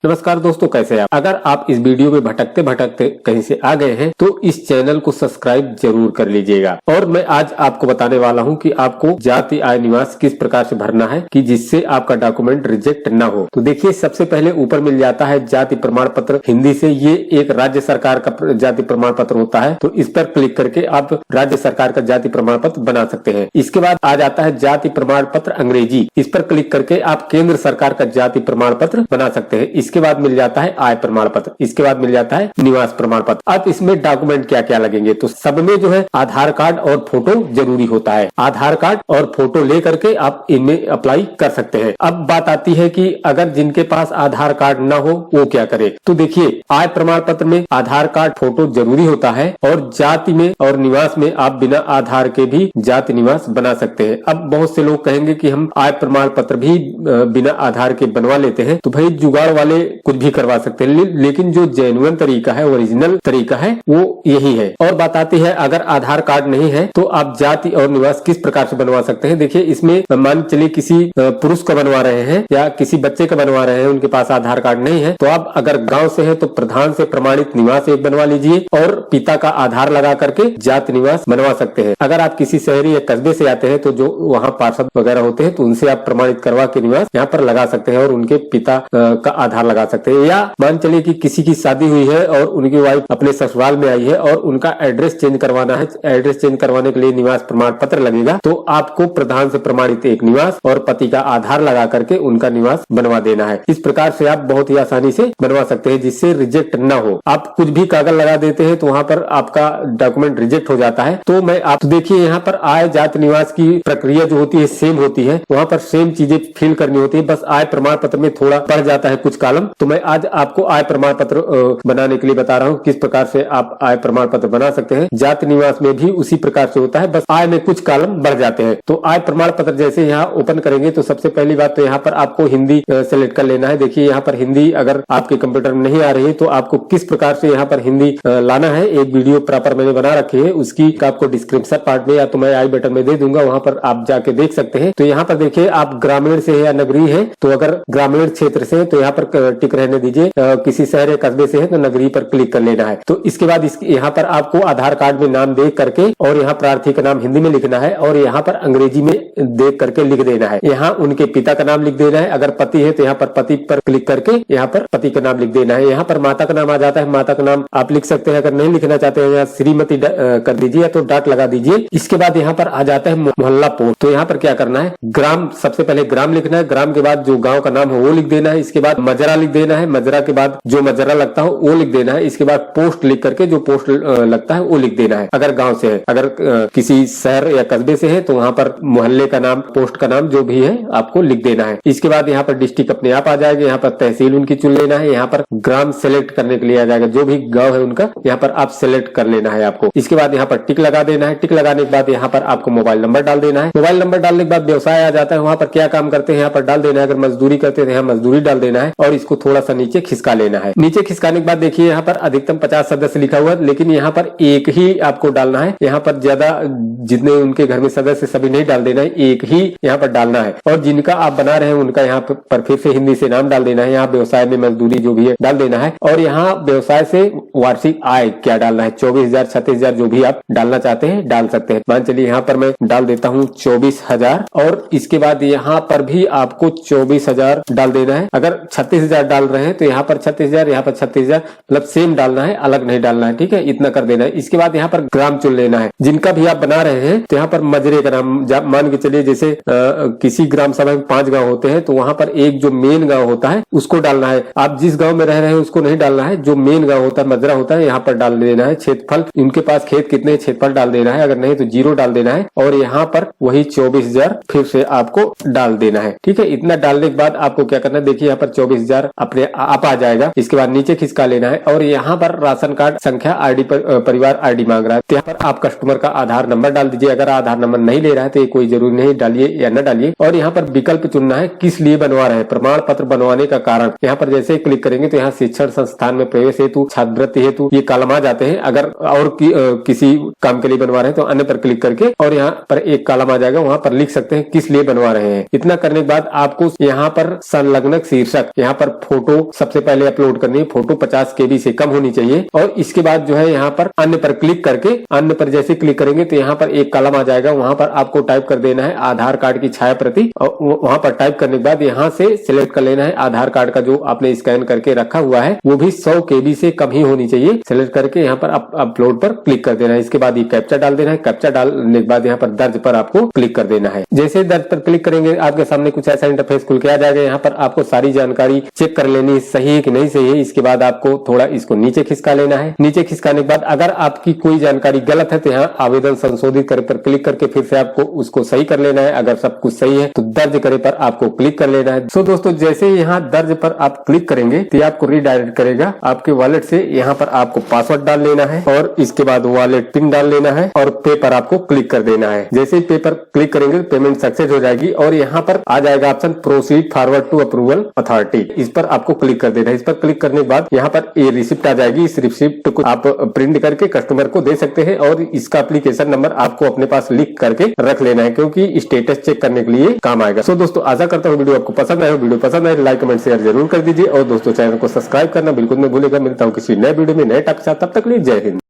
नमस्कार दोस्तों, कैसे हैं आप। अगर आप इस वीडियो में भटकते भटकते कहीं से आ गए हैं तो इस चैनल को सब्सक्राइब जरूर कर लीजिएगा। और मैं आज आपको बताने वाला हूं कि आपको जाति आय निवास किस प्रकार से भरना है कि जिससे आपका डॉक्यूमेंट रिजेक्ट ना हो। तो देखिए, सबसे पहले ऊपर मिल जाता है जाति प्रमाण पत्र हिंदी से। ये एक राज्य सरकार का जाति प्रमाण पत्र होता है, तो इस पर क्लिक करके आप राज्य सरकार का जाति प्रमाण पत्र बना सकते हैं। इसके बाद आ जाता है जाति प्रमाण पत्र अंग्रेजी। इस पर क्लिक करके आप केंद्र सरकार का जाति प्रमाण पत्र बना सकते हैं। इसके बाद मिल जाता है आय प्रमाण पत्र। इसके बाद मिल जाता है निवास प्रमाण पत्र। अब इसमें डॉक्यूमेंट क्या क्या लगेंगे, तो सब में जो है आधार कार्ड और फोटो जरूरी होता है। आधार कार्ड और फोटो लेकर के आप इनमें अप्लाई कर सकते हैं। अब बात आती है कि अगर जिनके पास आधार कार्ड ना हो वो क्या करे। तो देखिए, आय प्रमाण पत्र में आधार कार्ड फोटो जरूरी होता है और जाति में और निवास में आप बिना आधार के भी जाति निवास बना सकते हैं। अब बहुत से लोग कहेंगे कि हम आय प्रमाण पत्र भी बिना आधार के बनवा लेते हैं, तो भाई जुगाड़ वाले कुछ भी करवा सकते हैं, लेकिन जो जेन्युइन तरीका है, ओरिजिनल तरीका है, वो यही है। और बात आती है अगर आधार कार्ड नहीं है तो आप जाति और निवास किस प्रकार से बनवा सकते हैं। देखिए, इसमें मान चलिए किसी पुरुष का बनवा रहे हैं या किसी बच्चे का बनवा रहे हैं, उनके पास आधार कार्ड नहीं है, तो आप अगर गांव से है तो प्रधान से प्रमाणित निवास एक बनवा लीजिए और पिता का आधार लगा करके जाति निवास बनवा सकते हैं। अगर आप किसी शहरी या कस्बे से आते हैं तो जो वहाँ पार्षद वगैरह होते हैं तो उनसे आप प्रमाणित करवा के निवास यहाँ पर लगा सकते हैं और उनके पिता का आधार लगा सकते हैं। या मान चलिए कि किसी की शादी हुई है और उनकी वाइफ अपने ससुराल में आई है और उनका एड्रेस चेंज करवाना है, एड्रेस चेंज करवाने के लिए निवास प्रमाण पत्र लगेगा, तो आपको प्रधान से प्रमाणित एक निवास और पति का आधार लगा करके उनका निवास बनवा देना है। इस प्रकार से आप बहुत ही आसानी से बनवा सकते हैं जिससे रिजेक्ट न हो। आप कुछ भी कागज लगा देते हैं तो वहाँ पर आपका डॉक्यूमेंट रिजेक्ट हो जाता है। तो मैं आप देखिए, यहाँ पर आय जाति निवास की प्रक्रिया जो होती है सेम होती है, वहाँ पर सेम चीजें फिल करनी होती है, बस आय प्रमाण पत्र में थोड़ा बढ़ जाता है कुछ कॉलम। तो मैं आज आपको आय प्रमाण पत्र बनाने के लिए बता रहा हूँ किस प्रकार से आप आय प्रमाण पत्र बना सकते हैं। जाति निवास में भी उसी प्रकार से होता है, बस आय में कुछ कॉलम बढ़ जाते हैं। तो आय प्रमाण पत्र जैसे यहाँ ओपन करेंगे तो सबसे पहली बात तो यहाँ पर आपको हिंदी सेलेक्ट कर लेना है। देखिए, यहाँ पर हिंदी अगर आपके कंप्यूटर में नहीं आ रही है तो आपको किस प्रकार से यहाँ पर हिंदी लाना है, एक वीडियो प्रॉपर मैंने बना रखी है, उसकी आपको डिस्क्रिप्शन पार्ट में या तो मैं आई बटन में दे दूंगा, वहां पर आप जाके देख सकते हैं। तो यहाँ पर देखिए, आप ग्रामीण से है या नगरीय है, तो अगर ग्रामीण क्षेत्र से तो यहाँ पर टिक रहने दीजिए, किसी शहर या कस्बे से है तो नगरीय पर क्लिक कर लेना है। तो इसके बाद यहाँ पर आपको आधार कार्ड में नाम देख करके और यहाँ प्रार्थी का नाम हिंदी में लिखना है और यहाँ पर अंग्रेजी में देख करके लिख देना है। यहाँ उनके पिता का नाम लिख देना है। अगर पति है तो यहाँ पर पति पर क्लिक करके यहाँ पर पति का नाम लिख देना है। यहाँ पर माता का नाम आ जाता है, माता का नाम आप लिख सकते हैं। अगर नहीं लिखना चाहते हैं यहाँ श्रीमती कर दीजिए या तो डॉट लगा दीजिए। इसके बाद यहाँ पर आ जाता है मोहल्ला पोस्ट। तो यहाँ पर क्या करना है, ग्राम, सबसे पहले ग्राम लिखना है, ग्राम के बाद जो गाँव का नाम है वो लिख देना है। इसके बाद मजरा लिख देना है, मजरा के बाद जो मजरा लगता हो वो लिख देना है। इसके बाद पोस्ट लिख करके जो पोस्ट लगता है वो लिख देना है अगर गांव से है। अगर किसी शहर या कस्बे से है तो वहां पर मोहल्ले का नाम, पोस्ट का नाम जो भी है आपको लिख देना है। इसके बाद यहाँ पर डिस्ट्रिक्ट अपने आप आ जाएगा, यहाँ पर तहसील उनकी चुन लेना है, यहाँ पर ग्राम सेलेक्ट करने के लिए आ जाएगा, जो भी गाँव है उनका यहाँ पर आप सेलेक्ट कर लेना है आपको। इसके बाद यहाँ पर टिक लगा देना है। टिक लगाने के बाद यहाँ पर आपको मोबाइल नंबर डाल देना है। मोबाइल नंबर डालने के बाद व्यवसाय आ जाता है, वहां पर क्या काम करते हैं यहाँ पर डाल देना है। अगर मजदूरी करते हैं यहाँ मजदूरी डाल देना है और इसको थोड़ा सा नीचे खिसका लेना है। नीचे खिसकाने के बाद देखिए यहाँ पर अधिकतम 50 सदस्य लिखा हुआ है, लेकिन यहाँ पर एक ही आपको डालना है। यहाँ पर ज्यादा जितने उनके घर में सदस्य सभी नहीं डाल देना है, एक ही यहाँ पर डालना है। और जिनका आप बना रहे हैं उनका यहाँ पर फिर से हिंदी से नाम डाल देना है। यहाँ व्यवसाय में मजदूरी जो भी है डाल देना है और यहाँ व्यवसाय से वार्षिक आय क्या डालना है, 24,000 36,000 जो भी आप डालना चाहते हैं डाल सकते हैं। मान चलिए यहाँ पर मैं डाल देता हूँ 24,000 और इसके बाद यहाँ पर भी आपको 24,000 डाल देना है। अगर 36,000 डाल रहे हैं तो यहाँ पर 36,000, यहाँ पर 36,000, मतलब सेम डालना है, अलग नहीं डालना है। ठीक है, इतना कर देना है। इसके बाद यहाँ पर ग्राम चुन लेना है। जिनका भी आप बना रहे हैं तो यहाँ पर मजरे का नाम मान के चलिए, जैसे किसी ग्राम सभा में 5 गांव होते हैं तो वहां पर एक जो मेन गांव होता है उसको डालना है। आप जिस गांव में रह रहे हैं उसको नहीं डालना है, जो मेन गांव होता है मजरा होता है यहाँ पर डाल देना है। क्षेत्रफल, उनके पास खेत कितने क्षेत्रफल डाल देना है, अगर नहीं तो 0 डाल देना है और यहाँ पर वही 24,000 फिर से आपको डाल देना है। ठीक है, इतना डालने के बाद आपको क्या करना है, देखिए यहाँ पर 24,000 अपने आप आ जाएगा। इसके बाद नीचे खिसका लेना है और यहाँ पर राशन कार्ड संख्या, आईडी, परिवार आईडी मांग रहा है तो यहाँ पर आप कस्टमर का आधार नंबर डाल दीजिए। अगर आधार नंबर नहीं ले रहा है तो ये कोई जरूरी नहीं, डालिए या न डालिए। और यहाँ पर विकल्प चुनना है किस लिए बनवा रहे हैं, प्रमाण पत्र बनवाने का कारण। यहाँ पर जैसे ही क्लिक करेंगे तो यहाँ शिक्षण संस्थान में प्रवेश हेतु, छात्रवृत्ति हेतु ये कॉलम आ जाते हैं। अगर और किसी काम के लिए बनवा रहे हैं तो अन्य पर क्लिक करके और यहाँ पर एक कॉलम आ जाएगा, वहां पर लिख सकते हैं किस लिए बनवा रहे हैं। इतना करने के बाद आपको यहाँ पर संलग्नक शीर्षक यहाँ पर पर फोटो सबसे पहले अपलोड करनी है। फोटो 50 KB से कम होनी चाहिए। और इसके बाद जो है यहाँ पर अन्य पर क्लिक करके, अन्य पर जैसे क्लिक करेंगे तो यहाँ पर एक कॉलम आ जाएगा, वहां पर आपको टाइप कर देना है आधार कार्ड की छाया प्रति। और वहां पर टाइप करने के बाद यहाँ से सिलेक्ट कर लेना है आधार कार्ड का जो आपने स्कैन करके रखा हुआ है, वो भी 100 KB से कम ही होनी चाहिए। सिलेक्ट करके यहाँ पर अपलोड पर क्लिक कर देना है। इसके बाद ये कैप्चा डाल देना है। कैप्चा डालने के बाद यहाँ पर दर्ज पर आपको क्लिक कर देना है। जैसे दर्ज पर क्लिक करेंगे आपके सामने कुछ ऐसा इंटरफेस खुल के आ जाएगा। यहाँ पर आपको सारी जानकारी चेक कर लेनी, सही है कि नहीं सही है। इसके बाद आपको थोड़ा इसको नीचे खिसका लेना है। नीचे खिसकाने के बाद अगर आपकी कोई जानकारी गलत है तो यहाँ आवेदन संशोधित करे पर क्लिक करके फिर से आपको उसको सही कर लेना है। अगर सब कुछ सही है तो दर्ज करे पर आपको क्लिक कर लेना है। सो दोस्तों, जैसे यहाँ दर्ज पर आप क्लिक करेंगे तो आपको रीडायरेक्ट करेगा आपके वॉलेट से। यहाँ पर आपको पासवर्ड डाल लेना है और इसके बाद वॉलेट पिन डाल लेना है और पे पर आपको क्लिक कर देना है। जैसे ही पे पर क्लिक करेंगे पेमेंट सक्सेस हो जाएगी और यहाँ पर आ जाएगा option proceed forward to approval authority. इस पर आपको क्लिक कर देना है। इस पर क्लिक करने के बाद यहाँ पर ये रिसिप्ट आ जाएगी। इस रिसिप्ट को आप प्रिंट करके कस्टमर को दे सकते हैं और इसका एप्लीकेशन नंबर आपको अपने पास लिख करके रख लेना है, क्योंकि स्टेटस चेक करने के लिए काम आएगा। सो दोस्तों, आशा करता हूँ वीडियो आपको पसंद आया। वीडियो पसंद आए लाइक कमेंट शेयर जरूर कर दीजिए और दोस्तों चैनल को सब्सक्राइब करना बिल्कुल न भूलेगा। मिलता हूँ किसी नए वीडियो में नए टॉपिक के साथ, तब तक के लिए जय हिंद।